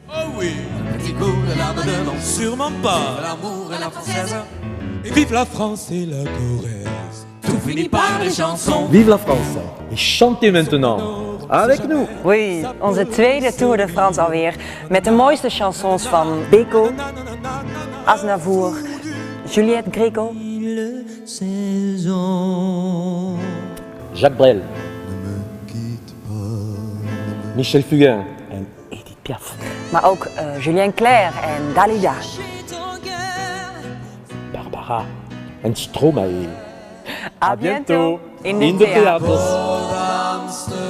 Oh oui, un petit coup de larmes de l'on. sûrement pas. L'amour et la française. Et vive la France et la Corrèze. Tout finit par les chansons. Vive la France! Et chantez maintenant! Avec nous! Oui, onze tweede Tour de France alweer. Met de mooiste chansons van Beko, Aznavour, Juliette Gréco. Jacques Brel, Michel Fugain en Edith Piaf, Maar ook Julien Clerc en Dalida. Barbara en Stromae. A bientôt in de de theaters. theaters.